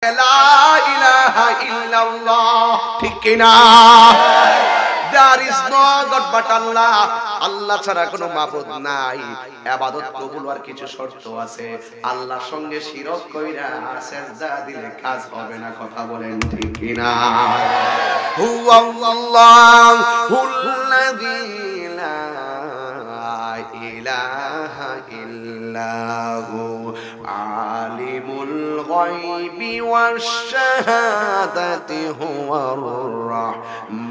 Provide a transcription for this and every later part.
লা ইলাহা ইল্লাল্লাহ, ঠিক কিনা? There is no God but Allah. আল্লাহ ছাড়া কোনো মাবুদ নাই। ইবাদত কবুল হওয়ার কিছু শর্ত আছে। আল্লাহর সঙ্গে শিরক কইরা সিজদা দিলে কাজ হবে না, কথা বলেন ঠিক কিনা? হুয়াল্লাহুল্লাযী লা ইলাহা ইল্লাহু আলিমুল গায়বি ওয়াশ শাহাদাতি হুয়ার রাহমানুর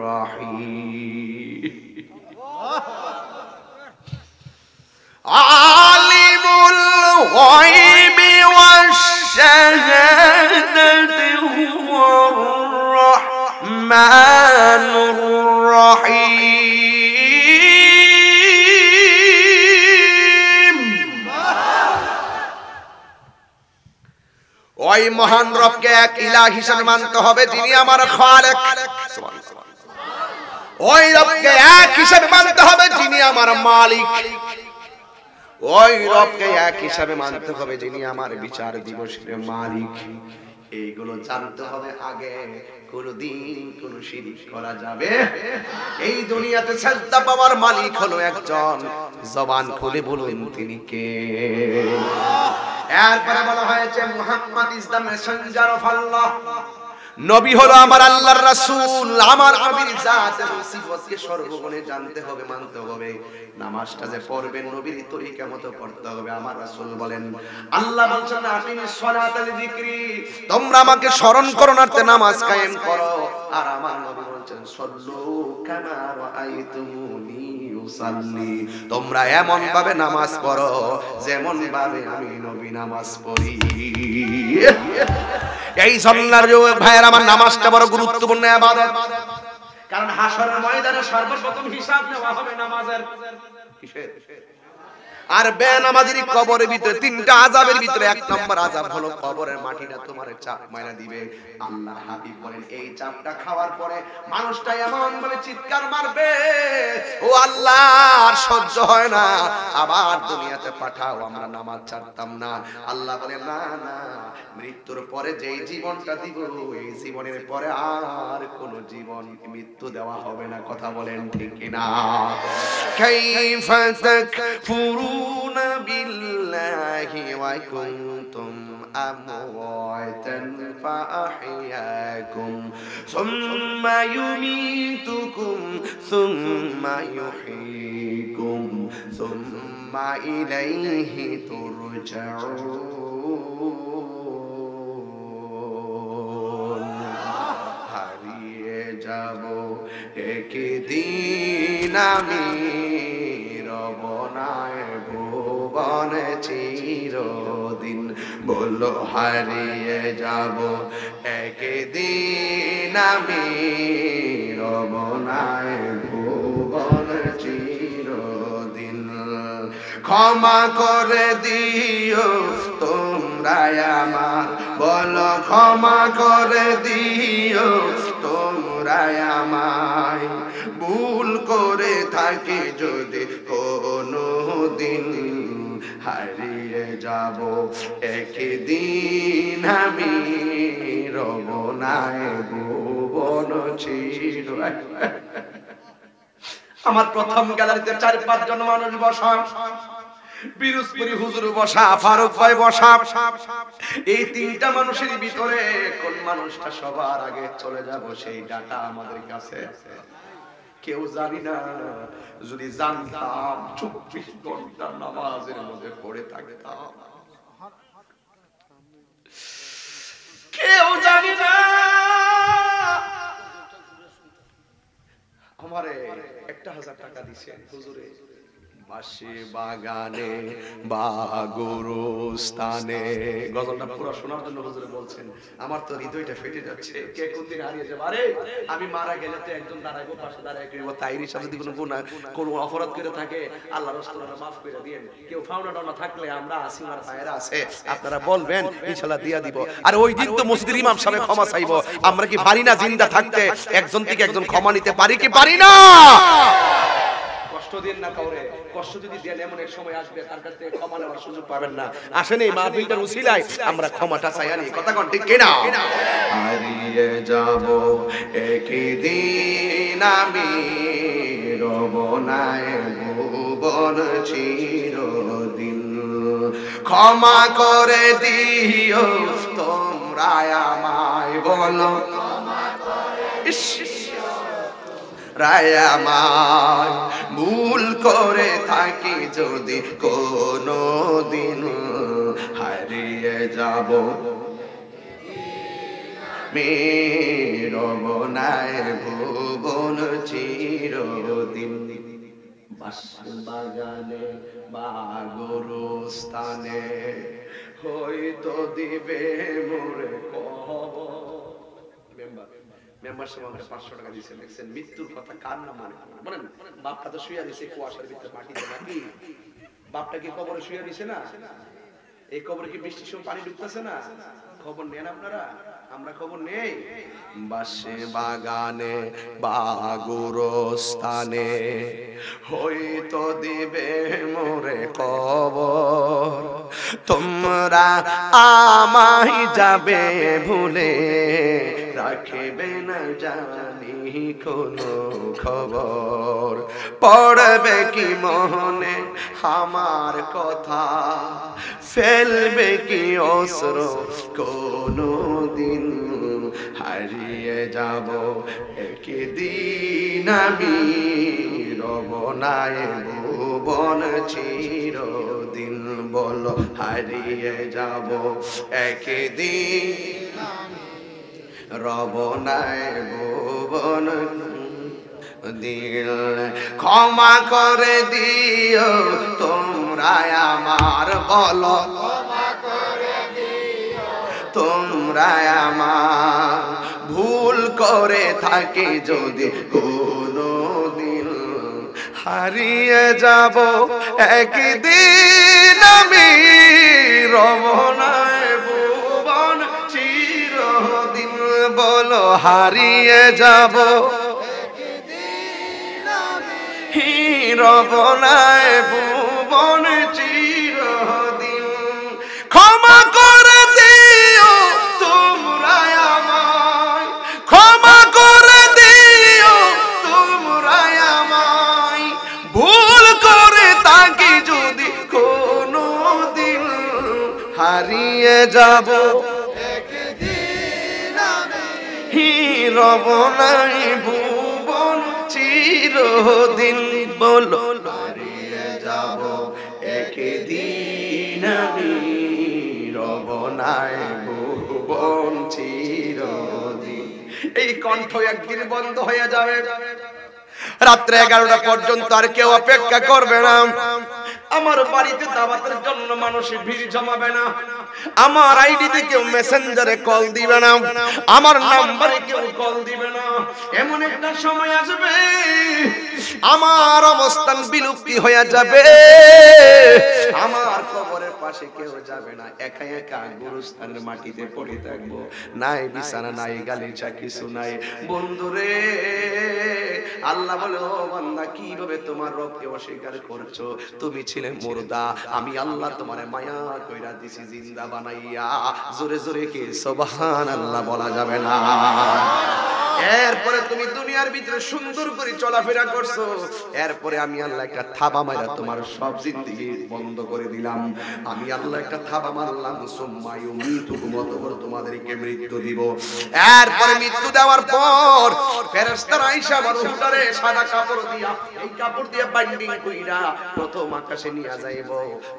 রাহিম। আলিমুল গায়বি ওয়াশ শাহাদাতি হুয়ার রাহমানুর রাহিম। ওই মহান রবকে এক ইলাহ হিসেবে মানতে হবে, যিনি আমার খালেক। ওই রবকে এক হিসেবে মানতে হবে, যিনি আমার মালিক। ওই রবকে এক হিসেবে মানতে হবে, যিনি আমার বিচার দিবসের মালিক। এইগুলো জানতে হবে আগে। কোনদিন কোন শিরক করা যাবে? এই দুনিয়াতে সাজদা পাওয়ার মালিক হলো একজন। জবান খুলে বলুন তিনি কে? এরপরে বলা হয়েছে Muhammad is the messenger of Allah. নবী হলো আমার আল্লাহর রাসূল। আমার নবীর জাত এবং সিফাতকে সর্বগুণে জানতে হবে, মানতে হবে। নামাজটা যে পড়বেন নবীর তরিকা মতো পড়তে হবে। আমার রাসূল বলেন, আল্লাহ বলেন আকিমিস সালাতা লিযিকরি, তোমরা আমাকে স্মরণ করো নাতে নামাজ কায়েম করো। আর আমার নবী বলেন সাল্লু কামা রাআইতুমুনি উসাল্লি, তোমরা এমন ভাবে নামাজ পড়ো যেমন ভাবে আমি নবী নামাজ পড়ি। এই জন্নার ভাইয়ের আমার নামাজটা বড় গুরুত্বপূর্ণ ইবাদত। কারণ হাশরের ময়দানে সর্বপ্রথম হিসাব নেওয়া হবে নামাজের। কিসের? আর বেনামাজির কবরের ভিতরে তিনটা আযাবের ভিতরে এক নম্বর আযাব হলো কবরের মাটিটা তোমারে চাপ মাইরা দিবে। আল্লাহর হাবিব বলেন এই চাপটা খাওয়ার পরে মানুষটা এমন ভাবে চিৎকার মারবে, ও আল্লাহ আর সহ্য হয় না, আবার দুনিয়াতে পাঠাও, আমরা নামাজ ছাড়তাম না। আল্লাহ বলেন না না, মৃত্যুর পরে যেই জীবনটা দিব এই জীবনের পরে আর কোন জীবন মৃত্যু দেওয়া হবে না, কথা বলেন ঠিক কিনা? কাইফা তাকফুরুনা বিল্লাহি ওয়া কুনতুম আমওয়াতান ফাআহইয়াকুম সুম্মা ইউমীতুকুম সুম্মা ইউহয়ীকুম সুম্মা ইলাইহি তুরজাউন। হারিয়ে যাব একদিন আমি, রব নাই ভুবনে চিরদিন। বলো হারিয়ে যাব একদিন আমি, রব নাই ভুবনে চিরদিন। ক্ষমা করে দিও তোমরা আমার, বলো ক্ষমা করে দিও তোমরা আমায়। ভুল করে থাকি যদি কোনো দিন, হারিয়ে যাব একদিন আমি, রব নাই ভুবন চিরদিন। আমার প্রথম গ্যালারিতে 4-5 জন মানুষ বসা, পিরোজপুরি হুজুর বসা, ফারুক ভাই বসা। এই তিনটা মানুষের ভিতরে কোন মানুষটা সবার আগে চলে যাব সেই ডাটা আমাদের কাছে কেউ জানি না। যদি জানতাম 24 ঘন্টা নামাজের মধ্যে পড়ে থাকতাম। কেউ জানি না। আমারে 1000 টাকা দিয়েছেন হুজুরে, বাসে বাগানে বা গোরস্থানে। গজলটা পুরো শোনার জন্য হুজুরে বলছেন। আমার তো হৃদয়টা ফেটে যাচ্ছে। কে কোন দিন হারিয়ে যাবে। আরে আমি মারা গেলে তো একজন দাঁড়াইবো, পাশে দাঁড়াই কইবো তাইরি সাথে যদি কোনো গুনাহ কোনো অপরাধ করে থাকে আল্লাহ রাসূল মাফ করে দেন। কেউ ফাউনা ডাউনা থাকলে আমরা আছি, আমার ভাইরা আছে, আপনারা বলবেন ইনশাআল্লাহ দিয়া দিব। আর ওই দিন তো মসজিদের ইমাম সাহেব ক্ষমা চাইবো। আমরা কি পারি না জিন্দা থাকতে একজন থেকে একজন ক্ষমা নিতে পারি কি পারি না? কষ্ট কষ্ট দিন না কাউরে, কষ্ট যদি দেন এমন এক সময় আসবে তার কাছ থেকে ক্ষমা নেওয়ার সুযোগ পাবেন না। আসেন এই মাহফিলটার উসিলায় আমরা ক্ষমাটা চাই আনি, কথা কোন ঠিক কিনা? হারিয়ে যাব একদিন আমি, রব না ভুবন চিরদিন, ক্ষমা করে দিও তোমরা আমায়, বলো রায় আমায়, ভুল করে থাকি যদি কোনো দিন, হারিয়ে যাব রব নাই ভুবন চিরদিন। বাগানে বা গোরস্থানে হয়তো দিবে মোরে খবর। মেম্বার সাহেব আমাকে 500 টাকা দিয়েছেন, দেখছেন মৃত্যুর কথা কার না মানে বলেন? বাপটা তো শুয়ে দিছে কুয়াশার ভিতরে মাটিতে, নাকি বাপটা কি কবরে শুয়ে দিছে না? এই কবরে কি বৃষ্টির সময় পানি ঢুকতেছে না? খবর নেন আপনারা, আমরা খবর নেই। বাসে বাগানে বা গোরস্থানে হয়তো দিবে মোরে খবর, তোমরা আমায় যাবে ভুলে, রাখবে না জানি কোনো খবর, পড়বে কি মনে আমার কথা, ফেলবে কি অস্ত্র কোনো দিন, হারিয়ে যাব একদিন আমি, রব নাই ভুবন চিরদিন, বলো হারিয়ে যাব একদিন, রব নাই ভুবন দিল, ক্ষমা করে দিও তোমরা আমার, বলো তোমরা আমার, ভুল করে থাকি যদি কোনো দিন, হারিয়ে যাব একদিন আমি, রব নাই ভুবন চিরদিন, বলো হারিয়ে যাব রব নাই ভুবন চিরদিন, ক্ষমা করে দিও তোমরা আমায়, ক্ষমা করে দিও তোমরা আমায়, ভুল করে থাকি যদি কোনো দিন, হারিয়ে যাব একদিন আমি, রব নাই ভুবন চিরদিন, বলো হারিয়ে যাব একদিন আমি, রব নাই ভুবন চিরদিন। এই কণ্ঠ একদিন বন্ধ হয়ে যাবে, রাত্রে 11টা পর্যন্ত আর কেউ অপেক্ষা করবে না। আমার বাড়িতে দাওয়াতের জন্য মানুষের ভিড় জমাবে না, আমার আইডিতে কেউ মেসেঞ্জারে কল দিবে না, আমার নাম্বারে কেউ কল দিবে না। এমন একটা সময় আসবে আমার অবস্থান বিলুপ্তি হয়ে যাবে, আমার কবরের পাশে কেউ যাবে না, একা একা গুরুস্থানের মাটিতে পড়ে থাকবো, নাই বিছানা নাই গালিচা কিছু নাই। বন্ধুরে আল্লাহ বলে, ও বান্দা কিভাবে তোমার রবকে অস্বীকার করছো? তুমি ছিলে মুর্দা, আমি আল্লাহ তোমারে মায়া কইরা দিছি জিন্দা বানাইয়া। জোরে জোরে কি সুবহানাল্লাহ বলা যাবে না? এরপরে তুমি দুনিয়ার ভিতরে সুন্দর করে চলাফেরা করছো, এরপরে আমি আল্লাহ একটা থাবা মারা তোমার সব জিন্দেগি বন্ধ করে দিলাম। আমি আল্লাহ একটা থাবা মারলাম, সুম্মা ইউমিতুকুম, অতঃপর তোমাদেরকে মৃত্যু দিব। এরপরে মৃত্যু দেওয়ার পর ফেরেশতারা আইসা মানুষটারে সাদা কাপড় দিয়া, এই কাপড় দিয়া বাইন্ডিং কইরা প্রথম আকাশে নিয়ে যাইব।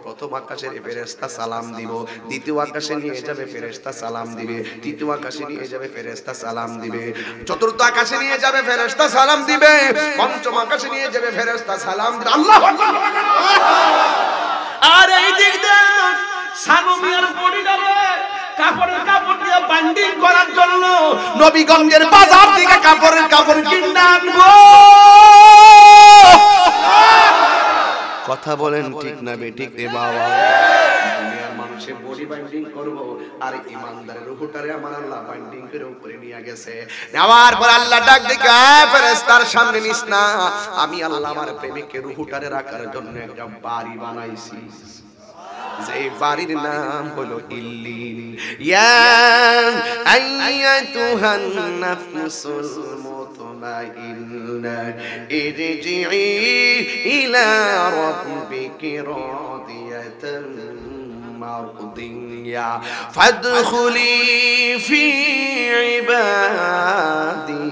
প্রথম আকাশের ফেরেশতা সালাম দিব, দ্বিতীয় আকাশে নিয়ে যাবে ফেরেশতা সালাম দিবে, তৃতীয় আকাশে নিয়ে যাবে ফেরেশতা সালাম দিবে, চতুর্থ আকাশে নিয়ে যাবে ফেরেশতা সালাম দিবে, পঞ্চম আকাশে নিয়ে যাবে ফেরেশতা সালাম দিবে। আল্লাহু আকবার। আর এই দিক দিয়ে সাগমিয়ার বডিটারে কাপড় দিয়ে বাইন্ডিং করার জন্য নবীগঞ্জের বাজার থেকে কাপড় কিনে আনবো। কথা বলেন ঠিক না বেঠিক রে বাবা? দুনিয়ার মানুষ মানুষের বডি বাইন্ডিং করব, আর ইমানদারের রূহটারে আমার আল্লাহ বাইন্ডিং করে উপরে নিয়ে গেছে। নেওয়ার পর আল্লাহ ডাক দিকে, ফেরেশতার সামনে নিস না, আমি আল্লাহ আমার প্রেমিকের রূহটারে রাখার জন্য একটা বাড়ি বানাইছি, যে বাড়ির নাম হলো ইল্লিন। ইয়া আইয়াতুহান নাফসুল মুতমাইন্না ইরজিই ইলা রাব্বিকি রাদিয়াতান মারদিয়া ফাদখুলি ফি ইবাদি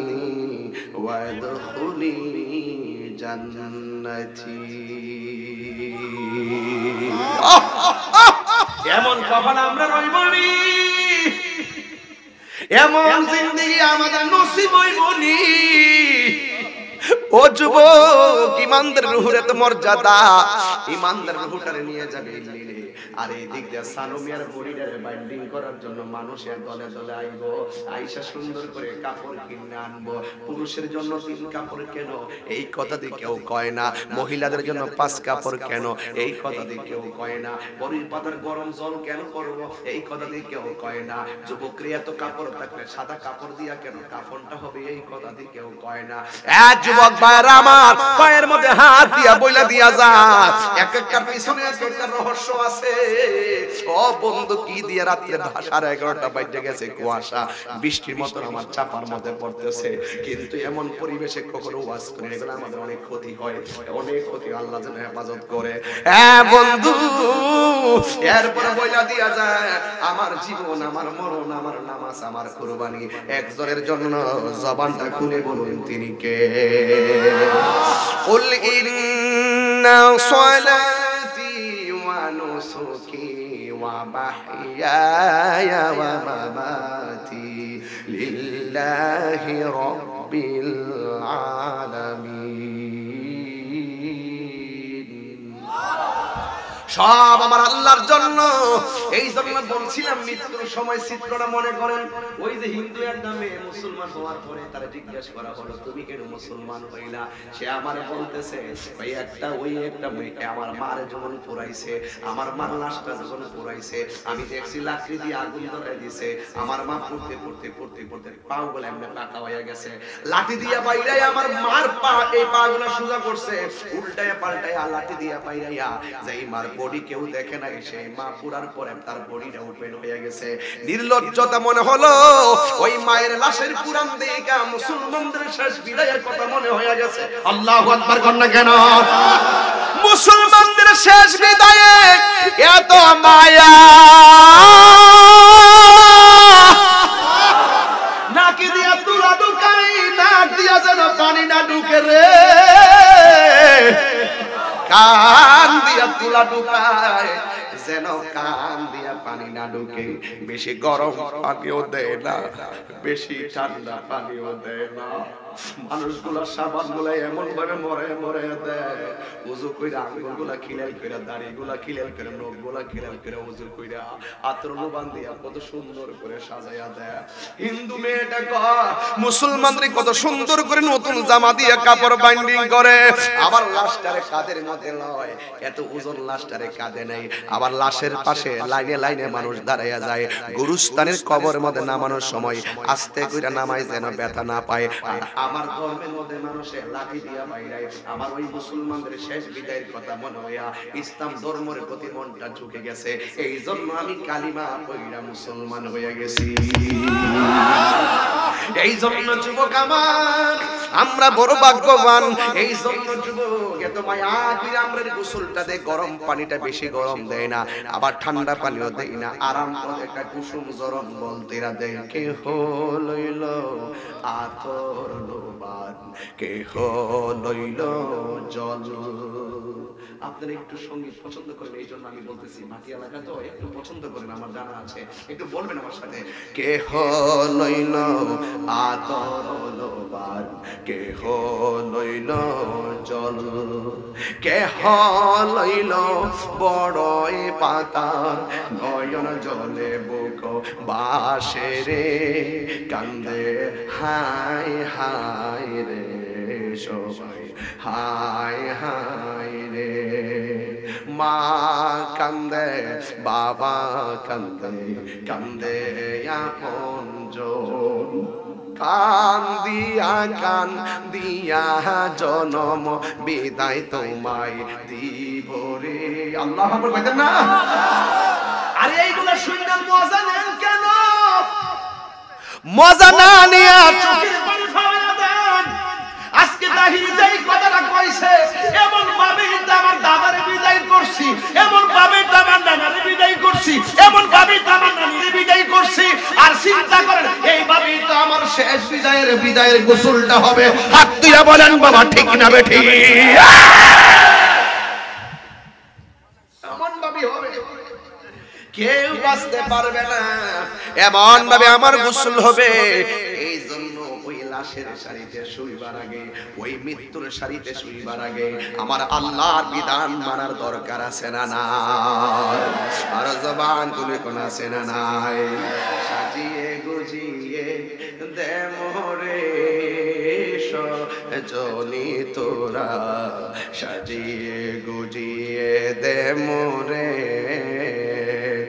ওয়াদখুলি জান্নাতি। এমন কখন আমরা রইবনি, এমন জিন্দেগি আমাদের নসিব হইবনি। ও যুবক, ইমানদার রূহের এত মর্যাদা, ইমানদার রূহটারে নিয়ে যাবে ইল্লিনে। আর এই দিক দিয়ে সানোমিয়ার বডিটারে বাইন্ডিং করার জন্য মানুষের দলে দলে আইব, আইসা সুন্দর করে কাপড় কিনে আনবো। পুরুষের জন্য 3 কাপড় কেন, এই কথা দিয়ে কেউ কয় না। মহিলাদের জন্য 5 কাপড় কেন, এই কথা দিয়ে কেউ কয় না। বড়ির পাতার গরম জল কেন করবো, এই কথা দিয়ে কেউ কয় না। যুবকরা এত কাপড় থাকলে সাদা কাপড় দিয়া কেন কাফনটা হবে, এই কথা দিয়ে কেউ কয় না। যুবক ভাইরা আমার, পায়ের মধ্যে হাত দিয়া বইলা দিয়া যা, এক একটা পিছনে একটা রহস্য আছে। ও বন্ধু, কি দিয়া রাত্রে 11:30 বাজে গেছে, কুয়াশা বৃষ্টির মতো আমার চাপার মধ্যে পড়তেছে, কিন্তু এমন পরিবেশে কখনো ওয়াজ করি, এগুলো আমাদের অনেক ক্ষতি হয়, অনেক ক্ষতি। আল্লাহ যেন হেফাজত করে। হ্যাঁ বন্ধু, এরপরে বইলা দিয়া যায়, আমার জীবন, আমার মরণ, আমার নামাজ, আমার কুরবানি, একজনের জন্য জবানটা খুলে বলুন, তিনি কে? কুল ইন্না সালাতি ওয়া নুসুকি ওয়া মাহইয়ায়া ওয়া মামাতি লিল্লাহি রাব্বিল আলামিন। সব আমার আল্লাহর জন্য। এই জন্য বলছিলাম মৃত্যুর সময় চিত্রটা মনে করেন, ওই যে হিন্দু এর নামে মুসলমান হওয়ার পরে তারা জিজ্ঞাসা করা হলো, তুমি কেন মুসলমান হইলা? সে আমারে বলতেছে, ভাই ওই একটা মেয়ে আমার মার যখন পুরাইছে, আমার মার লাশটা যখন পুরাইছে, আমি দেখছি লাকড়ি দিয়ে আগুন ধরাই দিছে, আমার মা পড়তে পড়তে পড়তে পড়তে পাও বলে এমনি পাকা হয়ে গেছে, লাঠি দিয়া বাইরাই আমার মার পা, এই পা গুলা সোজা করছে, উল্টায় পাল্টায় লাঠি দিয়া বাইরাইয়া যেই মার বডি কেউ দেখে নাই, সেই মা পুরার পরে তার বডিটা ওপেন হয়ে গেছে। নির্লজ্জতা মনে হলো ওই মায়ের লাশের পুরান দেখা মুসলমানদের শেষ বিদায়ের কথা মনে হয়ে গেছে। আল্লাহু আকবার কন্যা কেন? মুসলমানদের শেষ বিদায়ে এত মায়া, নাকি দিয়া তুলা ঢুকাই, নাক দিয়া যেন পানি না ঢুকে রে, কান দিয়া তুলা ঢুকায় যেন কান দিয়া পানি না ঢুকে। বেশি গরম পানিও দেয় না, বেশি ঠান্ডা পানিও দেয় না। মানুষগুলা সাবান গুলা এমন ভাবে মরে মরে দেয়, উজু কইরা আঙ্গুল গুলা খিলাল কইরা, দাড়ি গুলা খিলাল করে, নখ গুলা খিলাল করে, উজু কইরা আতর লোবান দিয়া কত সুন্দর করে সাজাইয়া দেয়। হিন্দু মেয়েটা মুসলমানরে কত সুন্দর করে নতুন জামা দিয়ে কাপড় বাইন্ডিং করে, আবার লাশটারে কাঁধের মধ্যে লয়, এত ওজন লাশটারে কাঁধে নেই, আবার লাশের পাশে লাইনে লাইনে মানুষ দাঁড়াইয়া যায়। গুরুস্থানের কবরের মধ্যে নামানোর সময় আস্তে কইরা নামাই যেন ব্যথা না পায়। আর আমার ধর্মের মধ্যে মানুষের লাঠি দিয়া বাইরাই, আমার ওই মুসলমানদের শেষ বিদায়ের কথা মনে হইয়া ইসলাম ধর্মের প্রতি মনটা ঝুঁকে গেছে। এই জন্য আমি কালিমা পড়িয়া মুসলমান হয়ে গেছি। এই জন্য যুবক আমার, আমরা বড় ভাগ্যবান। এই জন্য যুবক এত মায়া করে আমরা গোসলটা দেয়, গরম পানিটা বেশি গরম দেয় না, আবার ঠান্ডা পানিও দেয় না, আরাম করে একটা কুসুম জরম বলতে দেয়। কে হইল আতর লোবান, কে হইল জল। আপনারা একটু সঙ্গীত পছন্দ করেন, এই জন্য আমি বলতেছি, মাটি এলাকা তো একটু পছন্দ করেন, আমার জানা আছে, একটু বলবেন আমার সাথে। কে হইল আতর লোবান, কে হইল জল, কে হইল বড়ই পাতার নয়ন জলে বুক বাসে রে, কান্দে হায় হায় রে সবাই, হায় হায় রে। মা কান্দে বাবা কান্দে কান্দে আপনজন কান দিয়া জনম বিদায় তোমায় দিব রে। আল্লাহ আকবার কইতেন না? আরে এইগুলা শুনলে মজা নেন কেন? মজা না নিয়া চোখের পানি ফেলা দেন। আজকে তাহির যেই কথাটা কইছে এমন ভাবে আমার দাদারে বিদায় করছি, এমন ভাবে আমার নানারে বিদায় করছি, এমন ভাবে আমার নানিরে বিদায় করছি, আর চিন্তা করেন এইভাবেই তো আমার শেষ বিদায়ের গোসলটা হবে। হাত তুইয়া বলেন বাবা ঠিক না বেঠিক? এমন ভাবে হবে কেউ বাঁচতে পারবে না, এমন ভাবে আমার গোসল হবে। এই জন্য ওই লাশের শাড়িতে শুইবার আগে, ওই মৃত্যুর শাড়িতে শুইবার আগে আমার আল্লাহর বিধান মানার দরকার আছে না নাই? আর জবান তুলে কোন আছে না নাই? সাজিয়ে গুজিয়ে দে মোরে সজনী তোরা, সাজিয়ে গুজিয়ে দে মোরে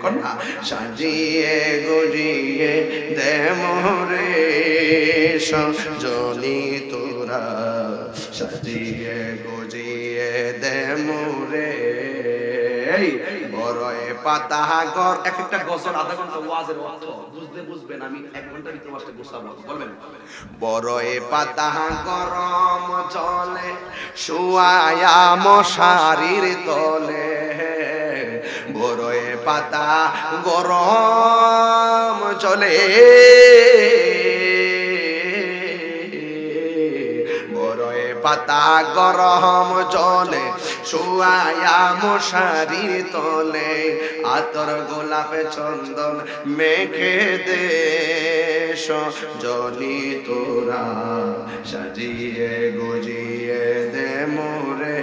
কন্যা, সাজিয়ে গুজিয়ে দে মোরে সজনী তোরা, সাজিয়ে গুজিয়ে দে মোরে। বড়য়ে পাতা গর এক একটা গজল আধা ঘন্টা ওয়াজের অর্থ বুঝতে বুঝবেন, আমি 1 ঘন্টার ভিতরে ওয়াজটা গোছাবো। বলবেন বড়য়ে পাতা গরম জলে শুয়ায়া মশারির তলে, বড়য়ে পাতা গরম জলে, বড়য়ে পাতা গরম জলে শুয়ায়া মশারির তলে, আতর গোলাপে চন্দন মেখে দে সজনী তোরা, সাজিয়ে গুজিয়ে দে মোরে।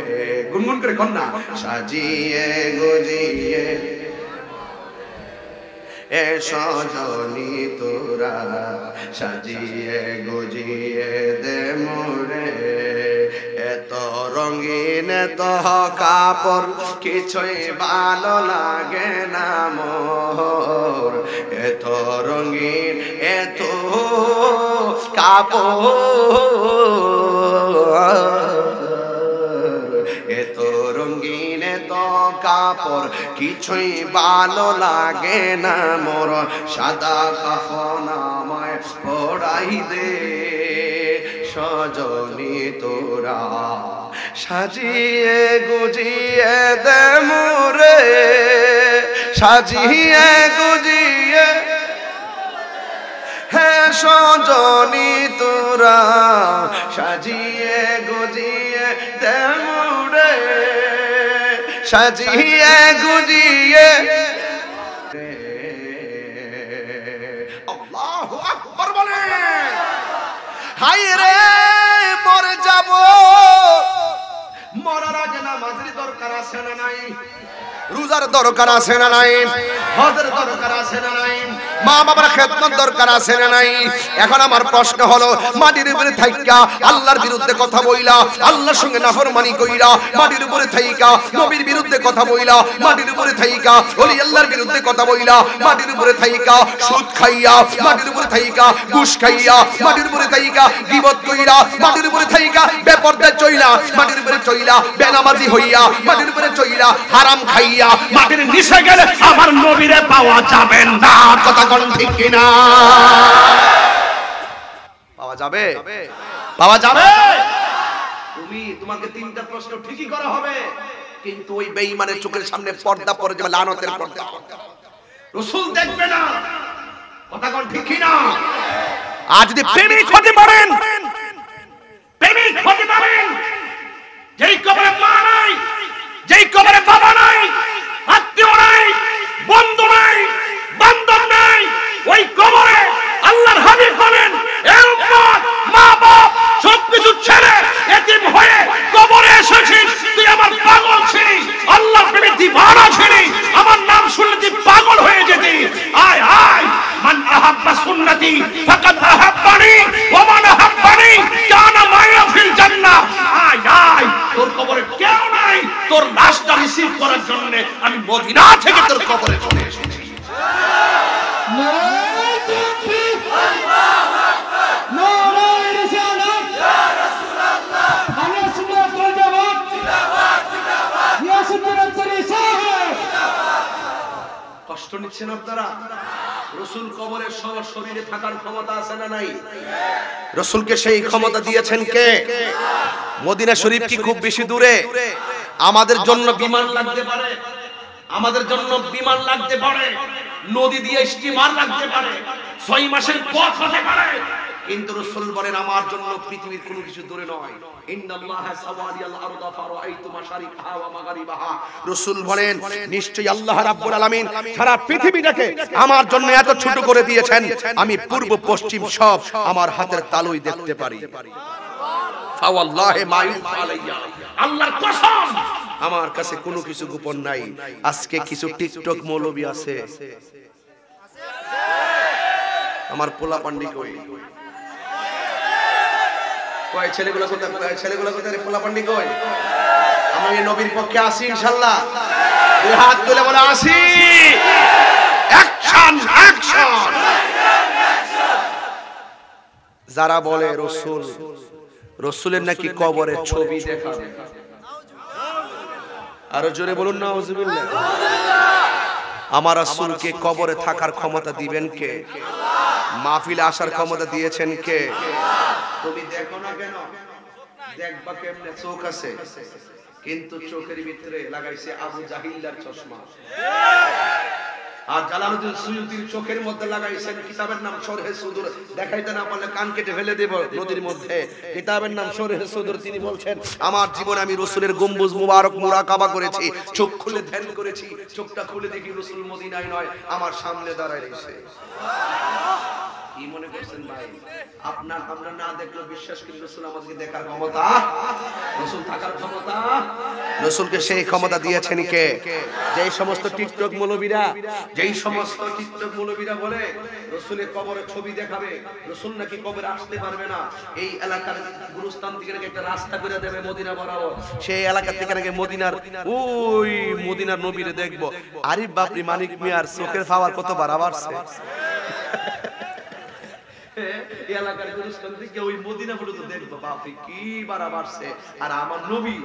গুনগুন করে কন্যা, সাজিয়ে গুজিয়ে এ সজনী তোরা, সাজিয়ে গুজিয়ে দে মোরে। এত রঙিন এত কাপড় কিছুই ভালো লাগে না মোর, এত রঙিন এত কাপড়, এত রঙিন এত কাপড় কিছুই ভালো লাগে না মোর, সাদা কাফন আমায় পরাই দে সজনী তোরা, সাজিয়ে গুজিয়ে দে মোরে, সাজিয়ে গুজিয়ে হে সজনী তোরা, সাজিয়ে গুজিয়ে দে মোরে, সাজিয়ে গুজিয়ে। আল্লাহু আকবার বলে। হাই রে মরে যাব, মরার আগে নামাজের দরকার আছে না নাই? রোজার দরকার আছে না নাই? হজের দরকার আছে না নাই? মা বাবার খেদমত দরকার আছে না নাই? এখন আমার প্রশ্ন হলো, মাটির উপরে থাইকা আল্লাহর বিরুদ্ধে কথা বইলা, আল্লাহর সঙ্গে নাফরমানি কইরা, মাটির উপরে থাইকা নবীর বিরুদ্ধে কথা বইলা, মাটির উপরে থাইকা ওলি আল্লাহর বিরুদ্ধে কথা বইলা, মাটির উপরে থাইকা সুদ খাইয়া, মাটির উপরে থাইকা ঘুষ খাইয়া, মাটির উপরে থাইকা গীবত কইরা, মাটির উপরে থাইকা বেপরদা চইলা, মাটির উপরে চইলা বেনামাজি হইয়া, মাটির উপরে চইলা হারাম খাইয়া, মাটির নিচে গেলে আমার নবীরে পাওয়া যাবে না। কথা কোন ঠিক কিনা? পাওয়া যাবে? পাওয়া যাবে? তোমাকে 3টা প্রশ্ন ঠিকই করা হবে, কিন্তু ওই বেঈমানের চোখের সামনে পর্দা পড়ে যাবে, লানতের পর্দা। রাসূল দেখবে না। কথা কোন ঠিক কিনা? আজ যদি প্রেমিক হতে পারেন, প্রেমিক হতে পারেন, যেই কবরে মা নাই, যেই কবরে বাবা নাই, আত্মীয় নাই, বন্ধু নাই, বান্ধব নাই, ওই কবরে আল্লাহর হাবিব বলেন, এ উম্মত মা বাপ সবকিছু ছেড়ে এতিম হয়ে কবরে এসেছিস, তুই আমার পাগল ছিলি, আল্লাহর প্রেমে দিওয়ানা ছিলি, আমার নাম শুনলে তুই পাগল হয়ে যেতি। আয় আয়, মান আহাব্বা সুন্নতি ফাকাদ আহাব্বানি ওয়া মান আহাব্বানি কানা মাইয়া ফিল জান্নাহ। আয় আয়, তোর কবরে কেউ নাই তোর লাশটা রিসিভ করার জন্য। নিচ্ছেন আপনারা? রাসূল কবরের সবার শরীরে থাকার ক্ষমতা আছে না নাই? রাসূলকে সেই ক্ষমতা দিয়েছেন কে? মদিনা শরীফ কি খুব বেশি দূরে? আমাদের জন্য বিমান লাগতে পারে, আমাদের জন্য বিমান লাগতে পারে, নদী দিয়ে স্টিমার লাগতে পারে, 6 মাসের পথ হতে পারে, কিন্তু রাসূল বলেন আমার জন্য পৃথিবীর কোনো কিছু দূরে নয়। ইন্নাল্লাহা সাওয়ারিয়াল আরদা ফারাআইতু মাশারিকাহা ওয়া মাগারিবাহা। রাসূল বলেন নিশ্চয়ই আল্লাহ রাব্বুল আলামিন সারা পৃথিবীটাকে আমার জন্য এত ছোট করে দিয়েছেন, আমি পূর্ব পশ্চিম সব আমার হাতের তালুই দেখতে পারি। ফাওয়াল্লাহি মা ইউখা আলাইয়া, আল্লাহর কসম আমার কাছে কোনো কিছু গোপন নাই। আজকে কিছু টিকটক মৌলবী আছে, আমার পোলা পান্ডি কই কয় ছেলেগুলো কোথায়, ছেলেগুলো কোথায়, পোলা পান্ডি কই? আমি এই নবীর পক্ষে আছি ইনশাআল্লাহ। দুই হাত তুলে বলে আসি। Action action. যারা বলে রাসূল, রাসূলের নাকি কবরে ছবি দেখাবে, আরো জোরে বলুন না আউযুবিল্লাহ। আমার রাসূলকে কবরে থাকার ক্ষমতা দিবেন কে? মাহফিলে আসার ক্ষমতা দিয়েছেন কে? তুমি দেখো না কেন? দেখবা কেমনে? চোখ আছে, কিন্তু চোখের ভিতরে লাগাইছে আবু জাহিল্লার চশমা। আর জালালউদ্দিন সুয়ুতির চোখের মধ্যে লাগাইছেন কিতাবের নাম শরহে সুদুর। দেখাইতে না পারলে কান কেটে ফেলে দেব নদীর মধ্যে। কিতাবের নাম শরহে সুদুর। তিনি বলছেন আমার জীবনে আমি রাসূলের গম্বুজ মুবারক মুরাকাবা করেছি, চোখ খুলে ধ্যান করেছি, চোখটা খুলে দেখি রাসূল মদিনায় নয় আমার সামনে দাঁড়ায় রয়েছে। কি মনে করছেন ভাই? আপনার আমরা না দেখলে বিশ্বাস করি রাসূল আমাদেরকে দেখার ক্ষমতা, রাসূল থাকার ক্ষমতা, রাসূলকে সেই ক্ষমতা দিয়েছেন কে? যেই সমস্ত টিকটক মৌলবীরা, যেই সমস্ত টিকটক মৌলবীরা বলে রাসূলের কবরের ছবি দেখাবে, রাসূল নাকি কবরে আসতে পারবে না, এই এলাকার গুরুস্থান থেকে নাকি একটা রাস্তা করে দেবে মদিনা বরাবর, সেই এলাকা থেকে নাকি মদিনার ওই মদিনার নবীরে দেখব। আরিফ বাপরি মানিক মিয়ার চোখের পাওয়ার কত বাড়াবাড়ছে। এলাকার গুরুস্থান থেকে ওই মদিনা পর্যন্ত দেখবো, বাপরে কি বাড়াবাড়ছে। আর আমার নবী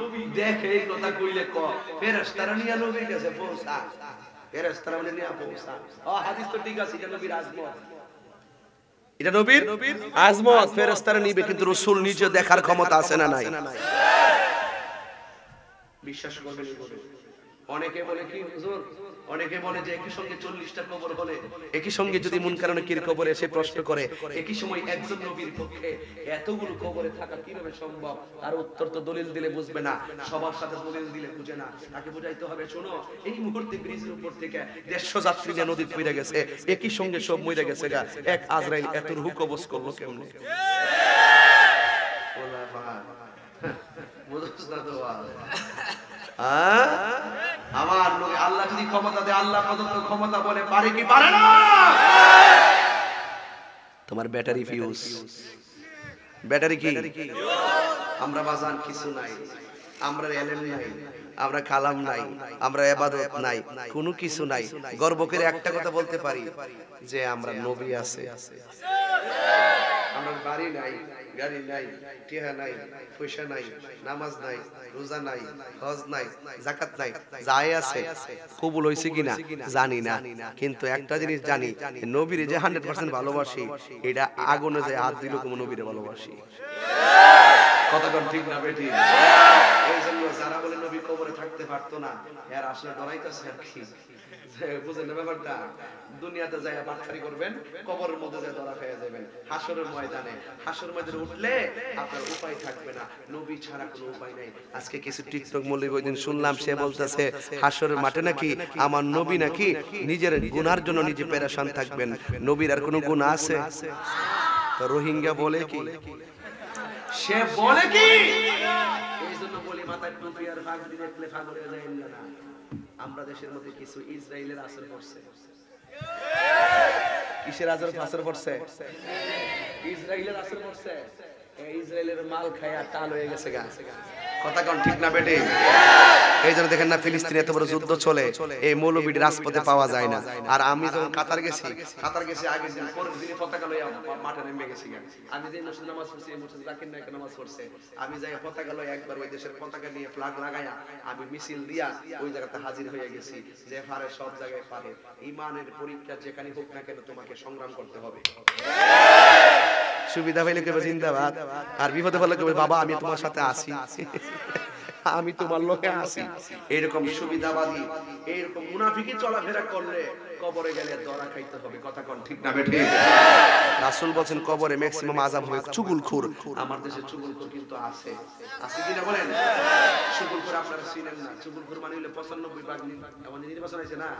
দেখে এই কথা কইলে ক ফেরেশতারা নিয়ে নবীর কাছে পৌঁছা, ফেরেশতারা নিয়ে পৌঁছা। ও হাদিস তো ঠিক আছে, এটা নবীর আজমত, এটা নবীর আজমত। ফেরেশতারা নিবে, কিন্তু রাসূল নিজে দেখার ক্ষমতা আছে না নাই? বিশ্বাস করবেন? অনেকে বলে কি হুজুর, অনেকে বলে যে একই সঙ্গে 40টা কবর হলে, একই সঙ্গে যদি মুনকার নাকির কবরে এসে প্রশ্ন করে একই সময় একজন নবীর পক্ষে এতগুলো কবরে থাকা কিভাবে সম্ভব, তার উত্তর তো দলিল দিলে বুঝবে না, সবার সাথে দলিল দিলে বুঝে না। তাকে বুঝাইতে হবে শোনো এই মুহূর্তে ব্রিজের উপর থেকে 150 যাত্রী নিয়ে নদী পড়ে গেছে, একই সঙ্গে সব মরে গেছে গা, এক আজরাইল এত রূহ কবজ করলো কেমনে? ওলা ভাই বুঝছ না তো আমার নবী আল্লাহ যদি ক্ষমতা দেয়, আল্লাহ প্রদত্ত ক্ষমতা বলে পারে কি পারে না? তোমার ব্যাটারি ফিউজ, ব্যাটারি কি? আমরা বাজান কিছু নাই, আমরা এলেম নাই, আমরা কালাম নাই, আমরা ইবাদত নাই, কোনো কিছু নাই। গর্ব করে একটা কথা বলতে পারি যে আমরা নবী আছে। আমরা বাড়ি নাই, গাড়ি নাই, টিহা নাই, পয়সা নাই, নামাজ নাই, রোজা নাই, হজ নাই, যাকাত নাই, যাই আছে কবুল হইছে কিনা জানি না, কিন্তু একটা জিনিস জানি নবীরে যে 100% ভালোবাসি, এটা আগুনে যে হাত দিল কোন নবীরে ভালোবাসি। কতক্ষণ ঠিক না বেটি? এই জন্য যারা বলে নবী কবরে থাকতে পারতো না, এর আসলে ডরাইতেছে আর কি, বুঝেন না ব্যাপারটা? দুনিয়াতে যায় বাটখারি করবেন, কবরের মধ্যে যায় ধরা খেয়ে যাবেন। হাসরের ময়দানে, হাসরের ময়দানে উঠলে আপনার উপায় থাকবে না, নবী ছাড়া কোনো উপায় নাই। আজকে কিছু টিকটক মৌলবী ওইদিন শুনলাম, সে বলতেছে হাসরের মাঠে নাকি আমার নবী নাকি নিজের গুনার জন্য নিজে পেরেশান থাকবেন, নবীর আর কোনো গুনাহ আছে? তো রোহিঙ্গা বলে কি, সে বলে কি? এই জন্য বলি মাথায় টুপি আর পাগড়ি দেখলে পাগল হয়ে যায় না। আমরা দেশের মধ্যে কিছু ইসরায়েলের আসর পড়ছে। কিসের আসর পড়ছে? ইসরায়েলের আসর পড়ছে। এই ইসরায়েলের মাল খায়া টাল হয়ে গেছে গা। কথা কোন ঠিক না বেটে? এই জন্য দেখেন না ফিলিস্তিনে এত বড় যুদ্ধ চলে, এই মৌলবীর রাজপথে পাওয়া যায় না। আর আমি যখন কাতার গেছি আগে দিন পরের দিনে পতাকা লইয়া মাঠে নেমে গেছি। আমি যে মসজিদে নামাজ পড়ছি, এই মসজিদে জাকির নায়ক নামাজ পড়ছে, আমি যাই পতাকা লইয়া একবার ওই দেশের পতাকা নিয়ে ফ্ল্যাগ লাগায়া আমি মিছিল দিয়া ওই জায়গাতে হাজির হয়ে গেছি। যে পারে সব জায়গায় পারে, ঈমানের পরীক্ষা যেখানে হোক না কেন তোমাকে সংগ্রাম করতে হবে। সুবিধা হইলে কেবল জিন্দাবাদ, আর বিপদে পড়লে কেবল বাবা আমি তোমার সাথে আছি, আমি তোমার লোকে আছি। এরকম সুবিধাবাদী, এরকম মুনাফিকি চলাফেরা করলে কবরে গেলে দরা খাইতে হবে। কথা কোন ঠিক না বেঠে? রাসূল বলেন কবরে ম্যাক্সিমাম আযাব হবে চুগলখোর। আমার দেশে চুগলখোর কিন্তু আছে, আছে কি না বলেন? চুগলখোর আপনারা চিনেন না। চুগলখোর মানে হলো 95% আমাদের নির্বাচন আছে না,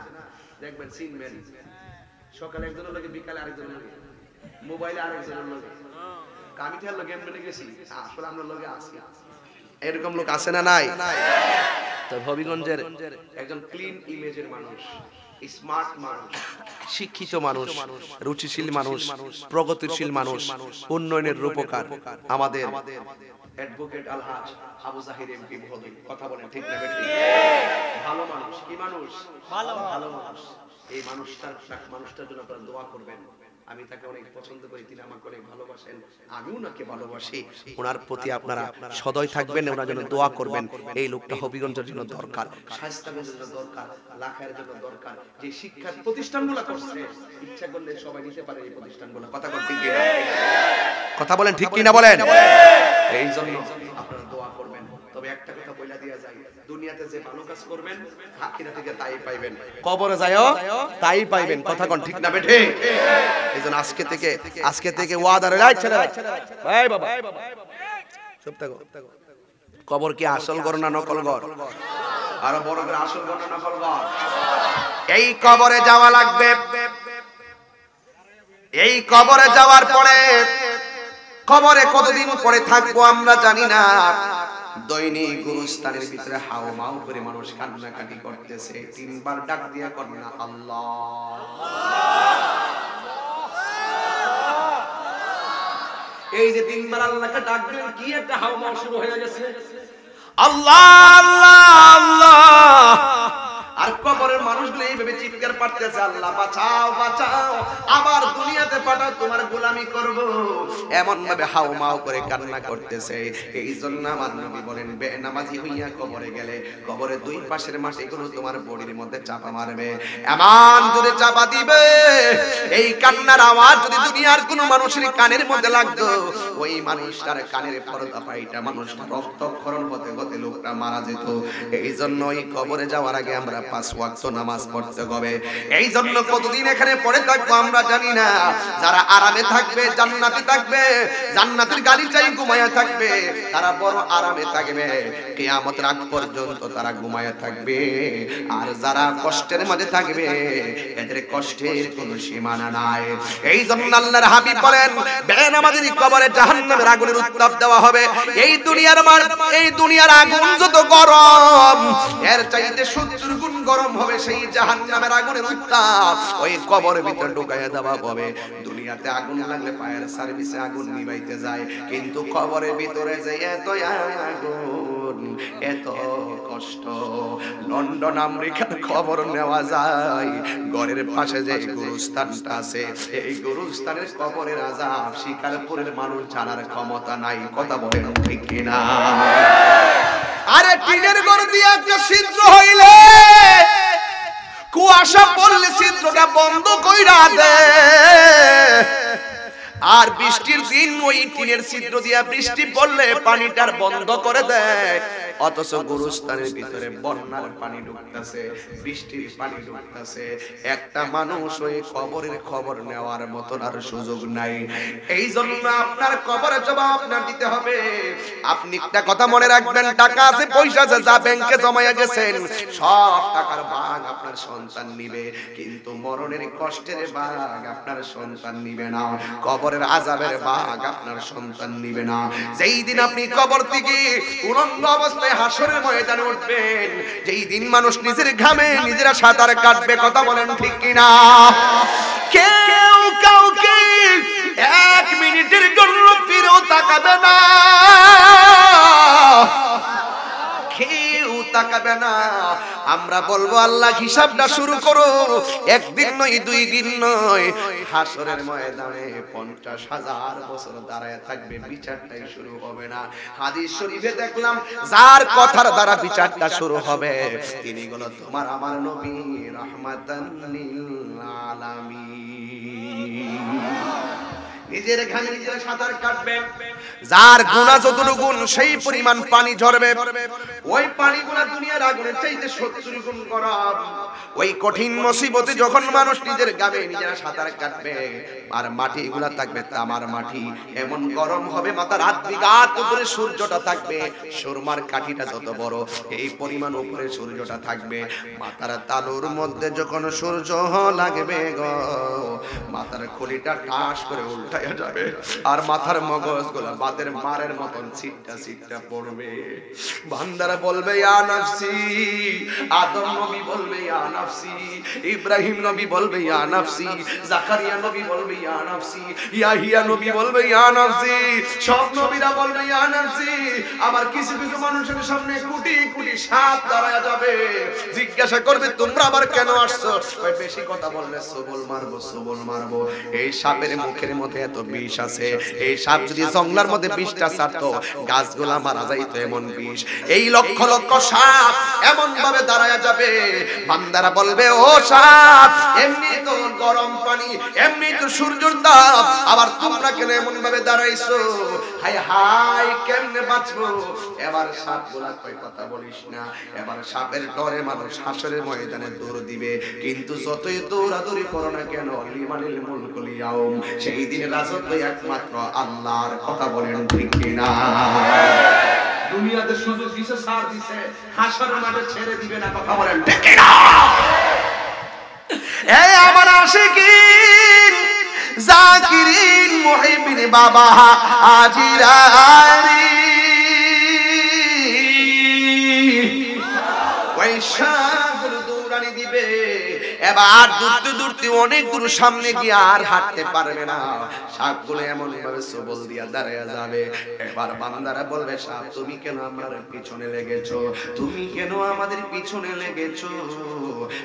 দেখবেন চিনবেন। সকালে একজনের লগে, বিকালে আরেকজনের লগে, মোবাইলে আরেকজনের লগে, কামিটার লগে এমনি গেছি, আসলে আমরা লগে আছি। এরকম লোক আছে না নাই? তো হবিগঞ্জের একজন ক্লিন ইমেজের মানুষ, স্মার্ট মানুষ, শিক্ষিত মানুষ, রুচিশীল মানুষ, প্রগতিশীল মানুষ, উন্নয়নের রূপকার আমাদের অ্যাডভোকেট আলহাজ আবু জাহির এমপি মহোদয়। কথা বলেন ঠিক না বেঠিক? ভালো মানুষ। কি মানুষ? ভালো মানুষ। এই মানুষটার জন্য আপনারা দোয়া করবেন। আমি তাকে অনেক পছন্দ করি, তিনি আমাকে অনেক ভালোবাসেন, আমিও ওনাকে ভালোবাসি। ওনার প্রতি আপনারা সদয় থাকবেন, ওনার জন্য দোয়া করবেন। এই লোকটা হবিগঞ্জের জন্য দরকার, শায়েস্তাগঞ্জের জন্য দরকার, লাখায়ের জন্য দরকার। যে শিক্ষা প্রতিষ্ঠানগুলো করছে, ইচ্ছা করলে সবাই নিতে পারে এই প্রতিষ্ঠানগুলো। কথা বলেন ঠিক কিনা? কথা বলেন ঠিক কিনা বলেন? এই জন্য আপনারা দোয়া করবেন। তবে একটা কথা বলে দিয়া যায়, দুনিয়াতে যে ভালো কাজ করবেন আখিরাতে গিয়ে তাই পাইবেন, কবরে যায়ও তাই পাইবেন। কথা কোন ঠিক না বেঠে? এইজন্য আজকে থেকে ওয়াদা রাখ ছেড়ে ভাই বাবা চুপ থাকো। কবর কি আসল ঘর না নকল ঘর? আরো বড় করে আসল ঘর না নকল ঘর? এই কবরে যাওয়া লাগবে। এই কবরে যাওয়ার পরে কবরে কতদিন পরে থাকবো আমরা জানি না। দৈনিক গুরুস্থানের ভিতরে হাও মাও করে মানুষ কান্নাকাটি করতেছে। 3 বার ডাক দিয়া করেন না আল্লাহ। এই যে 3 বার আল্লাহকে ডাক দিলেন, কি একটা হাও মাও শুরু হয়ে গেছে, আল্লাহ আল্লাহ আল্লাহ। আর কবরের মানুষগুলো এইভাবে চিৎকার পাড়তেছে, আল্লাহ বাঁচাও বাঁচাও, আবার দুনিয়াতে পাঠাও, তোমার গোলামি করব। এমন ভাবে হাউমাউ করে কান্না করতেছে। এই জন্য আমার নবী বলেন, বেনামাজি হইয়া কবরে গেলে কবরের 2 পাশের মাটিগুলো তোমার বডির মধ্যে চাপা মারবে, এমন জোরে চাপা দিবে। এই কান্নার আওয়াজ যদি দুনিয়ার কোনো মানুষের কানের মধ্যে লাগতো, ওই মানুষটার কানের পর্দা ফাইটা মানুষটা রক্তক্ষরণ হতে হতে লোকটা মারা যেত। এই জন্য ওই কবরে যাওয়ার আগে আমরা 5 ওয়াক্ত নামাজ পড়তে হবে। এই জন্য কতদিন এখানে পড়ে থাকবো আমরা জানি না। যারা আরামে থাকবে, জান্নাতে থাকবে, জান্নাতের গালিচাই ঘুমায়া থাকবে, তারা বড় আরামে থাকবে, কিয়ামতের আগ পর্যন্ত তারা ঘুমায়া থাকবে। আর যারা কষ্টের মাঝে থাকবে, এদের কষ্টের কোনো সীমানা নাই। এই জন্য আল্লাহর হাবিব বলেন, বেনামাজির কবরে জাহান্নামের আগুনের উত্তাপ দেওয়া হবে। এই দুনিয়ার আগুন যত গরম, এর চাইতে 70 গুণ গরম হবে সেই জাহান্নামের আগুনের উত্তাপ। ওই কবরের ভিতর ঢুকাইয়া দেওয়া হবে। দুনিয়াতে আগুন লাগলে ফায়ার সার্ভিসে আগুন নিভাইতে যায়, কিন্তু কবরের ভিতরে যে এত আগুন, এত কষ্ট। লন্ডন আমেরিকার খবর নেওয়া যায়, ঘরের পাশে যে গুরুস্থানটা আছে, এই গুরুস্থানের কবরের আযাব শিকারপুরের মানুষ জানার ক্ষমতা নাই। কথা বলেন ঠিক কিনা? আরে টিনের ঘর দিয়ে একটা ছিদ্র হইলে, কুয়াশা পড়লে ছিদ্রটা বন্ধ কইরা দে। আর বৃষ্টির দিন ওই টিনের ছিদ্র দিয়া বৃষ্টি পড়লে পানিটার বন্ধ করে দেয়। অথচ গুরুস্থানের ভিতরে বন্যার পানি ঢুকতেছে, বৃষ্টির পানি ঢুকতেছে। একটা মানুষ ওই কবরের খবর নেওয়ার মতন আর সুযোগ নাই। এই জন্য আপনার কবরে জবাব আপনার দিতে হবে। আপনি একটা কথা মনে রাখবেন, টাকা আছে, পয়সা আছে, যা ব্যাংকে জমায়া গেছেন, সব টাকার ভাগ আপনার সন্তান নিবে, কিন্তু মরণের কষ্টের ভাগ আপনার সন্তান নিবে না, কবরের আযাবের ভাগ আপনার সন্তান নিবে না। যেই দিন আপনি কবর থেকে উলঙ্গ অবস্থায় হাসরের ময়দানে উঠবেন, যেই দিন মানুষ নিজের ঘামে নিজেরা সাঁতার কাটবে। কথা বলেন ঠিক কিনা? কেউ কাউকে 1 মিনিটের জন্য ফিরেও তাকাবে না। যাবে না। আমরা বলবো আল্লাহ হিসাবটা শুরু করো, একদিন নয়, 2 দিন নয়, হাসরের ময়দানে 50,000 বছর দাঁড়ায় থাকবে, বিচারটাই শুরু হবে না। হাদিস শরীফে দেখলাম যার কথার দ্বারা বিচারটা শুরু হবে তিনি হলো তোমার আমার নবী রাহমাতান লিল আলামিন। নিজের ঘামে নিজের সাঁতার কাটবে, যার গুনাহ যতটুকু গুণ সেই পরিমাণ পানি ঝরবে, ওই পানিগুলো দুনিয়ার আগুনের চাইতে 70 গুণ গরম। ওই কঠিন মুসিবতে যখন মানুষ নিজের গামে নিজেরা সাঁতার কাটবে আর মাটিগুলো থাকবে তামার মাটি, এমন গরম হবে মাথার হাত বিঘাত উপরে সূর্যটা থাকবে, সুরমার কাঠিটা যত বড় এই পরিমাণ উপরে সূর্যটা থাকবে, মাথার তালুর মধ্যে যখন সূর্য লাগবে গো, মাথার খুলিটা টাস করে উল্টায়া যাবে আর মাথার মগজগুলো বাতের মারের মতন ছিটটা ছিটটা পড়বে। বান্দারা বলবে ইয়া নাফসি, আদম নবী বলবে ইয়া নাফসি, ইব্রাহিম নবী বলবে ইয়া নাফসি, জাকারিয়া নবী বলবে ইয়া নাফসি, ইয়াহিয়া নবী বলবে ইয়া নাফসি, সব নবীরা বলবে ইয়া নাফসি। আবার কিছু কিছু মানুষের সামনে কোটি কোটি সাপ দাঁড়ায়া যাবে, জিজ্ঞাসা করবে তোমরা আবার কেন আসছো? ওই বেশি কথা বললে সবল মারবো, সবল মারবো। এই সাপের মুখের মধ্যে এত বিষ আছে, এই সাপ যদি জঙ্গলার মধ্যে বিষটা ছাড়তো গাছগুলা মারা যাইতো, এমন বিষ। এই লক্ষ লক্ষ সাপ এমন ভাবে দাঁড়ায়া যাবে, বান্দারা বলবে ও সাপ, এমনি তো গরম পানি, এমনি তো সূর্যের তাপ, আবার তোমরা কেন এমন ভাবে দাঁড়াইছো? হায় হায় কেমনে বাঁচবো? এবার সাপগুলা কই কথা বলিস না। এবার সাপের ডরে মানুষ হাসরের ময়দানে দৌড় দিবে, কিন্তু যতই দৌড়াদৌড়ি করো না কেন, লিমানিল মুলকুল ইয়াউম, সেই দিন রাজত্ব একমাত্র আল্লাহর। কথা বলেন ঠিক কিনা? দুনিয়াতে সুযোগ দিছে, ছাড় দিছে, হাসরের মাঠে ছেড়ে দিবে না। কথা বলেন ঠিক কিনা? এই আমার আশিকিন জাকিরিন মুহিবিন বাবা আজিরারি, ওই সাগর দৌড়ানি দিবে, এবার দূরতে দূরতে অনেক দূর সামনে গিয়ে আর হাঁটতে পারবে না, সাপগুলো এমন ভাবে সবল দিয়া দাঁড়ায়া যাবে। এবার বান্দারা বলবে সাপ তুমি কেন আমাদের পিছনে লেগেছো, তুমি কেন আমাদের পিছনে লেগেছো?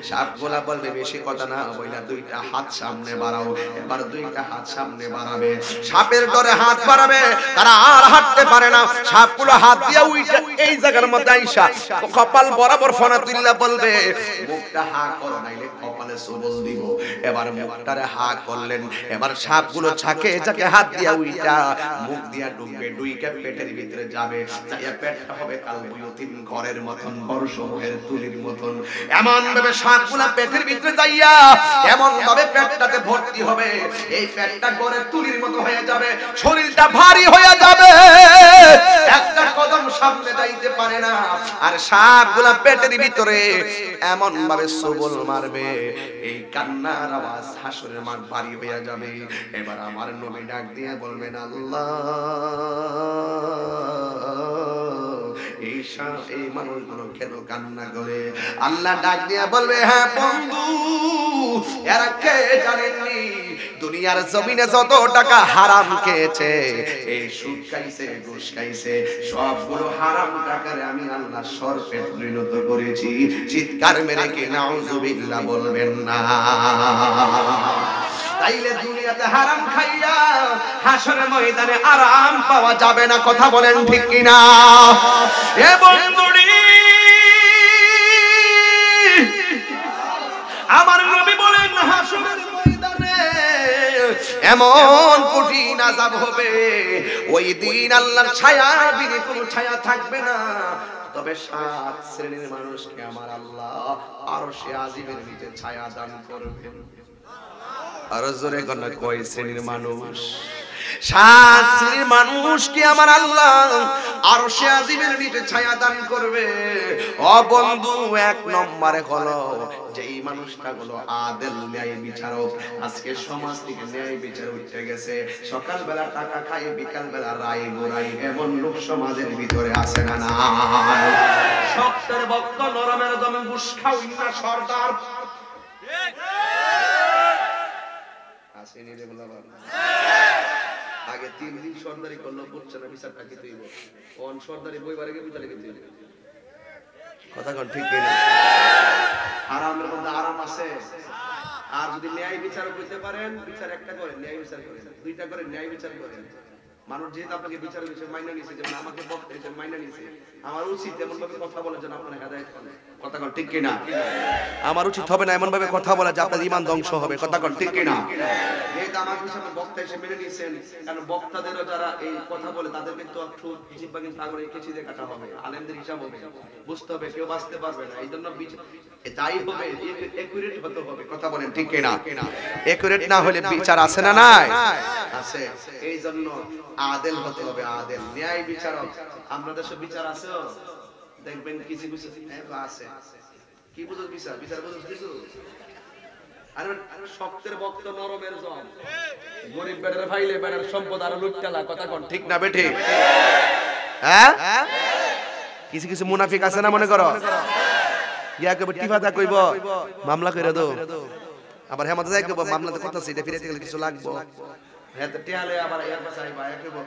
সাপগুলা বলবে বেশি কথা না বইলা দুইটা হাত সামনে বাড়াও। এবার দুইটা হাত সামনে বাড়াবে, সাপের ডরে হাত বাড়াবে, তারা আর হাঁটতে পারে না। সাপগুলো হাত দিয়া উইটা এই জায়গার মধ্যে আইসা কপাল বরাবর ফনা তুল্লা বলবে মুখটা হা করো নাইলে কপালে সবল দিব। এবার মুখটারে হা করলেন, এবার সাপগুলো ছাকে যাকে হাত দিয়া উইটা মুখ দিয়া ডুববে, ডুইকা পেটের ভিতরে যাবে, যাইয়া পেটটা হবে কালবুয়তিন ঘরের মতন, বর্ষময়ের তুলির মতন। এমন ভাবে সাপগুলা পেটের ভিতরে যাইয়া এমন ভাবে পেটটাতে ভর্তি হবে, এই পেটটা ঘরের তুলির মতো হয়ে যাবে, শরীরটা ভারী হয়ে যাবে, একটা কদম সামনে যাইতে পারে না। আর সাপগুলা পেটের ভিতরে এমন ভাবে সবল মারবে, এই কান্নার আওয়াজ হাসরের মাঠ ভারী হয়ে যাবে। এবার আমার নবী ডাক দিয়ে বলবেন আল্লাহ, এই মানুষগুলো কেন কান্না করে? আল্লাহ ডাক দিয়ে বলবে হ্যাঁ বন্ধু, এরা কে জানেননি দুনিয়ার জমিনে যত টাকা হারাম খেয়েছে, এই সুদ খাইছে, ঘুষ খাইছে, সবগুলো হারাম টাকারে আমি আল্লাহ সর্পে পরিণত করেছি। চিৎকার মেরে কি নাউজুবিল্লাহ বলবেন না? তাইলে দুনিয়াতে হারাম খাইয়া হাসরের ময়দানে আরাম পাওয়া যাবে না। কথা বলেন ঠিক কিনা? এ বন্ধুরি, আমার নবী বলেন হাসরের ময়দানে এমন কঠিন আযাব হবে, ওই দিন আল্লাহর ছায়া বিনে কোনো ছায়া থাকবে না। তবে 7 শ্রেণীর মানুষকে আমার আল্লাহ আরশে আজিমের নিচে ছায়া দান করবেন। আর জোরে কোন কয় শ্রেণীর মানুষ? 7 শ্রেণীর মানুষকে আমার আল্লাহ আরশে আজিমের নিচে ছায়া দান করবে। ও বন্ধু, 1 নম্বরে হলো যেই মানুষটা হলো আদেল, ন্যায় বিচারক। আজকে সমাজ থেকে ন্যায় বিচার উঠে গেছে, সকালবেলা টাকা খায়, বিকালবেলা রায় গোরাই, এমন লোক সমাজের ভিতরে আছে না? না, শক্তের বক্ত নরমের দমে ঘুষ খাওই না সরদার আসেনি রে বলা বাবা। আগে 3 দিন সরদারি করলো, বুঝছে না বিচারটা কি তুইব, কোন সরদারি বই বারে গে বিচারে গেছে। কথা কোন ঠিক কিনা? আরামের মধ্যে আরাম আছে। আর যদি ন্যায় বিচার করতে পারেন, বিচার একটা করেন, ন্যায় বিচার করেন, দুইটা করেন, ন্যায় বিচার করেন। মানুষ যেহেতু আপনাকে বিচার বিষয় মাইনা নিছে, যেমন আমাকে বক্তা হিসেবে মাইনা নিছে, আমার উচিত এমন ভাবে কথা বলার জন্য আপনার হেদায়েত করেন। কথা কোন ঠিক কিনা? আমার উচিত হবে না এমন ভাবে কথা বলা যে আপনার ঈমান ধ্বংস হবে। কথা কোন ঠিক কিনা? যেহেতু আমাকে হিসাবে বক্তা হিসেবে মেনে নিয়েছেন, কারণ বক্তাদেরও যারা এই কথা বলে তাদের কিন্তু একটু জিহ্বা কিন্তু আগরে কেচি দিয়ে কাটা হবে, আলেমদের হিসাব হবে, বুঝতে হবে, কেউ বাঁচতে পারবে না। এই জন্য যাই হবে একুরেট হতে হবে। কথা বলেন ঠিক কিনা? একুরেট না হলে বিচার আছে না নাই? আছে। এই জন্য আদেল হতে হবে, আদেল, ন্যায় বিচারক। আমরা দেশে বিচার আছে, দেখবেন কিছু কিছু আছে। কি বুঝো বিচার? বিচার বুঝো কিছু? আরে শক্তের বক্ত নরমের জম, গরিব বেটার ফাইলে বেটার সম্পদ আর লুটকালা। কথা কোন ঠিক না বেঠে? হ্যাঁ, কিছু কিছু মুনাফিক আছে না, মনে করো ইয়া কইব টিফাদা কইব মামলা কইরা দাও, আবার হেমাতে যাই কইব মামলাতে কথা আছে, এটা ফিরাইতে গেলে কিছু লাগবে, হ্যাঁ তো টিয়ালে আবার এর পাশে আইবা কইব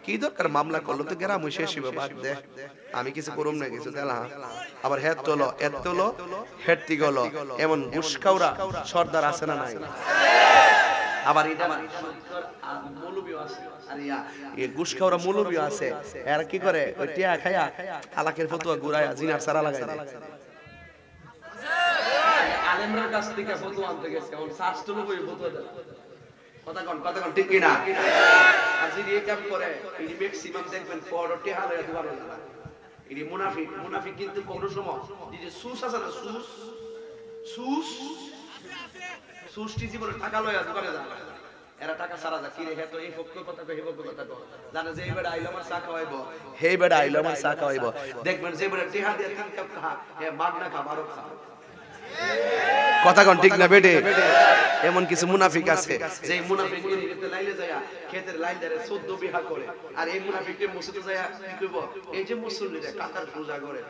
কি দরকার, মামলা করলো তো গেরাম হই শেষ হইব, বাদ দে, আমি কিছু করুম না, কিছু দেলা। আবার হেড তোলো এত তোলো হেডতি গলো, এমন ঘুষখাওরা সর্দার আছে না নাই? আবার এটা মৌলবীও আছে, আর ইয়া এই ঘুষখাওরা মৌলবীও আছে। এরা কি করে, ওই টিয়া খায়া তালাকের ফতোয়া ঘুরায়া জিনার সারা লাগাই দেয়। আলেমরার কাছ থেকে ফতোয়া আনতে গেছে, এখন শাস্ত্র বই ফতোয়া দেয়। কথা কোন ঠিক কি না? আর যদি এই কাজ করে, এই ম্যাক্সিমাম দেখবেন ফরটি হালে দুবার হয়ে যায়। এই মুনাফিক, মুনাফিক কিন্তু কোন সময় যে সুস আছে না, সুস সুস সুসটি জীবনে টাকা লয়া দুবারে যায়, এরা টাকা সারা যায়। কি রে, হে তো এই ফক্ক কথা কই, হে ফক্ক কথা কই, জানে যে এই বেড়া আইলো আমার চা খাওয়াইবো, হে বেড়া আইলো আমার চা খাওয়াইবো। দেখবেন যে বেড়া টিহা দিয়ে 3 কাপ খা, হে মাগনা খা, বারো খা। কথা কোন ঠিক না বেটে? এমন কিছু মুনাফিক আছে, যে মুনাফিক নিতে লাইলে যায় ক্ষেতের লাইন ধরে 14 বিঘা করে, আর এই মুনাফিককে মসজিদে যায় কি কইব, এই যে মুসল্লিরা কাতার পূজা করে,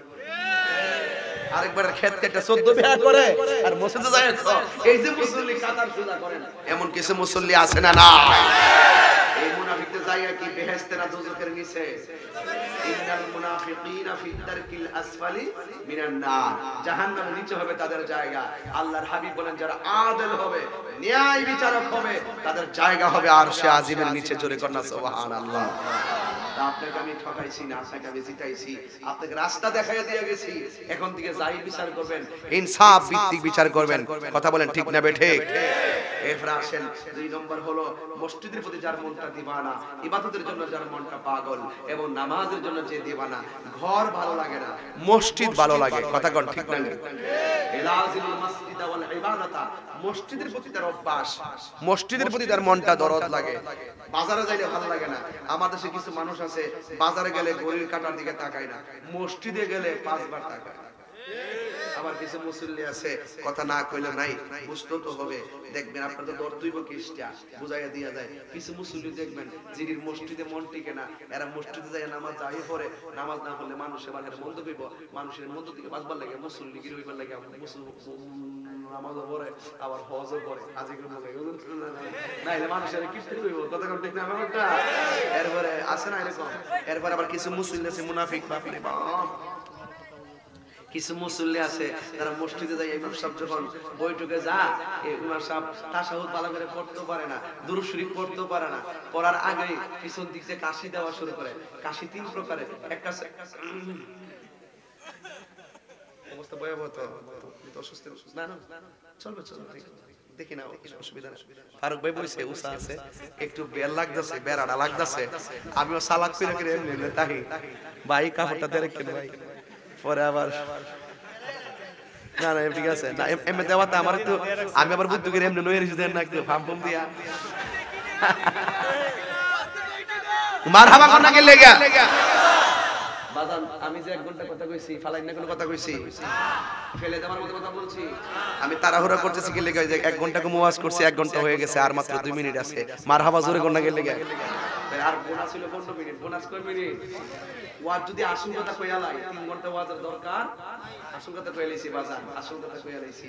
আরেকবার ক্ষেত কেটে 14 বিঘা করে, আর মসজিদে যায় এই যে মুসল্লি কাতার পূজা করেন। এমন কিছু মুসল্লি আছে না? না, এই মুনাফিকতে যায় কি বেহেশতে না দোজখের নিচে? ইন্নাল মুনাফিকিনা ফি দারকিল আসফালি মিনান নার, জাহান্নামের নিচে হবে তাদের জায়গা। আল্লাহর হাবিব বলেন, যারা আদল হবে, ন্যায় বিচারক হবে, তাদের জায়গা হবে আরশে আজিমের নিচে। জোরে কন্না সুবহানাল্লাহ। আপনাকে আমি ঠকাইছি না, আপনাকে আমি জিতাইছি, আপনাকে রাস্তা দেখাইয়া দিয়ে গেছি, এখন থেকে যাই বিচার করবেন ইনসাফ ভিত্তিক বিচার করবেন। কথা বলেন ঠিক না বেঠে? এরপর আসেন 2 নম্বর হলো মসজিদের প্রতি যার মনটা দিবানা, ইবাদতের জন্য যার মনটা পাগল, এবং নামাজের জন্য যে দিবানা। ঘর ভালো লাগে না, মসজিদ ভালো লাগে। কথা কোন ঠিক না? ইলাজিল মাসজিদ ওয়াল ইবাদাতা, মসজিদের প্রতি তার অভ্যাস, মসজিদের প্রতি তার মনটা দরদ লাগে। বাজারে যাইলে ভালো লাগে না। আমাদের দেশে কিছু মানুষ আছে, বাজারে গেলে ঘড়ির কাঁটার দিকে তাকায় না, মসজিদে গেলে 5 বার তাকায়। আবার কিছু মুসল্লি আছে, কথা না কইলে নাই, বুঝতে তো হবে। দেখবেন আপনার তো দর্দইব কিস্টা বুঝাইয়া দিয়া যায়। কিছু মুসল্লি দেখবেন যিনি মসজিদে মন টিকে না, এরা মসজিদে যায় নামাজ যাই পড়ে, নামাজ না পড়লে মানুষের বাড়িতে মন্দ কইব, মানুষের মন্দ থেকে বাঁচবার লাগে, মুসল্লি গিরি হইবার লাগে, নামাজও পড়ে, আবার হজও করে, হাজি করবো না, এলে মানুষের কিস্তি কইব। কথা ঠিক না ব্যাপারটা? এরপরে আছে না এরকম। এরপর আবার কিছু মুসল্লি আছে মুনাফিক, বাপরে বাপ, কিছু মুসল্লি আছে তারা মসজিদে যায়, ইমাম সাহেব যখন বৈঠকে যা, এই ইমাম সাহেব তাশাহুদ ভালো করে পড়তেও পারে না, দুরূদ শরীফ পড়তেও পারে না, পড়ার আগে পিছন দিক থেকে কাশি দেওয়া শুরু করে। কাশি 3 প্রকারের, একটা অবস্থা ভয়াবহ, তো অসুস্থ না, না চলবে চলবে, দেখি না অসুবিধা না। ফারুক ভাই বলছে উসা আছে, একটু বেল লাগতেছে, বেড়াটা লাগতেছে, আমিও সালাক করে করে এমনি তাহি ভাই কাপড়টা দেরে কেন ভাই, পরে আবার না না ঠিক আছে না, এমনি দেওয়াতে আমার একটু, আমি আবার বুদ্ধি করে এমনি নয়ে রেখে দেন না, একটু ফাম ফাম দিয়া মারহাবা কোন নাকি লেগা বাদান। আমি যে 1 ঘন্টা কথা কইছি, ফালাই না কোনো কথা কইছি, ফেলে দেওয়ার মতো কথা বলছি। আমি তাড়াহুড়া করতেছি কি লেগে, যে 1 ঘন্টা কম ওয়াজ করছি, 1 ঘন্টা হয়ে গেছে, আর মাত্র 2 মিনিট আছে। মারহাবা জোরে কোন নাকি লেগা, আর বোনাস ছিল 15 মিনিট, বোনাস কয় মিনিট? ওয়াজ যদি আসল কথা কইয়া লাই, 3 ঘন্টা ওয়াজের দরকার, আসল কথা কইয়া লাইছি বাজান, আসল কথা কইয়া লাইছি।